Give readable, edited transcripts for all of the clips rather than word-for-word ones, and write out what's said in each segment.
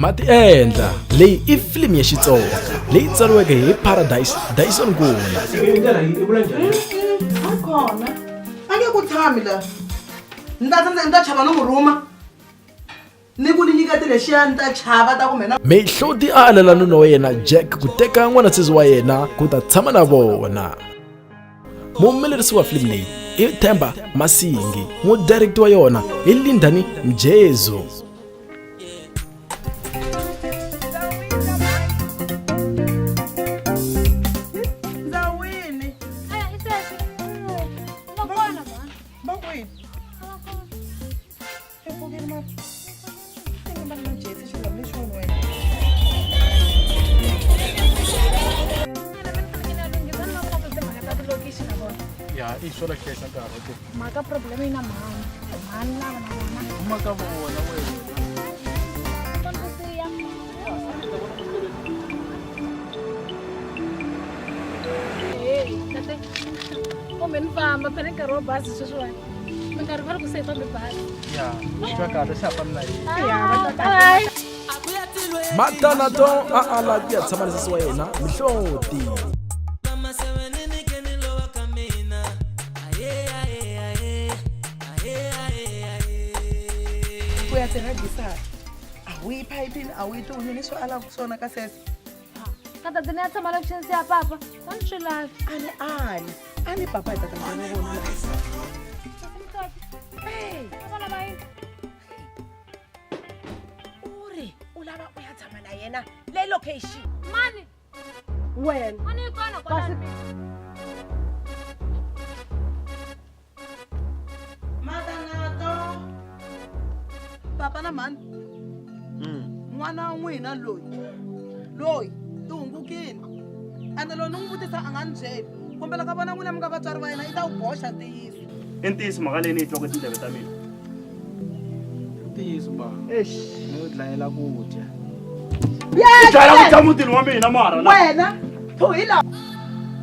Mati endla leyi i film ya Xitsonga leyi tsariweke hi Paradise Dyson Nguni. Akhona ake ku tshami la nda chava no murhuma ni ku nyikete lexiya ni ta chava ta ku mena Mehloti a alela nuna wa yena Jack ku teka n'wanasesi wa yena ku ta tshama na vona. Muhumelerisi wa film leyi i Themba Masingi, mudirector wa yona i Lindani Mjezo. Ya, isso daqui é Santa Rosa. Maka problema ina mama. Mana mana. Uma cama boa, não é? Quando você ia kate. Komen famba pene karo basi sesuai. Mengkaro karo saya pambe basi. Ya, isso aqui ada siapa lagi? Bye. Matanato a ala ya tshama na sesi wa yena Mehloti. kuya teragisa awi pipe awi to ni so ala kusona ka sese Kata dina tama la kushensi ya papa. Sanchula. ani papa ita tamani bona Hey, kama mai. Uri ulaba uyathama na yena le location Mani. wena Mani kona kona. matanato papa na mani n'wana wa n'wina loyi tihungukini ene lo ni n'wi vutisa a nga ni byeli kombela ka vona n'wina mi nga vatswari va yena i ta wu boxa ntiyiso I ntiyiso mhaka leyi ni yi twaka tindleve ta mina. Isso, mano. Meu dlayela ku dya. I dlayela ku dya mutini wa mina mara na. wena thuhila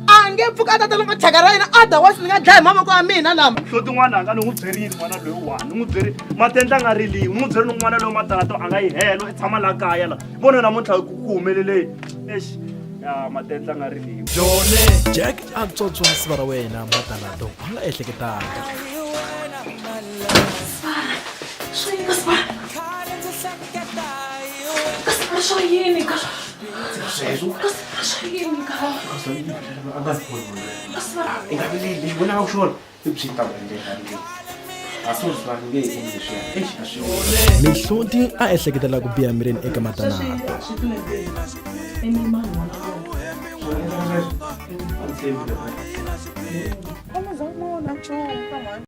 a nge pfuka a tata loko thyaka ra yena otherwise ni nga dlaya hi mavoko ya mina lama Nhloti n'wana anga ni n'wi byerile n'wana loyi wani ni n'wi byerile matendla a nga riliwi ni n'wi byerile n'wana loyi matanato a nga yi helo i tshama laha kaya la vona namuntlha ku humeleleni exi ya matendla a nga riliwi. Jone Jack a tsotswa siva ra wena Matanato a nga ehleketanga. Mehloti a ehleketela ku biha mirini eka Matanato. Vamos, vamos,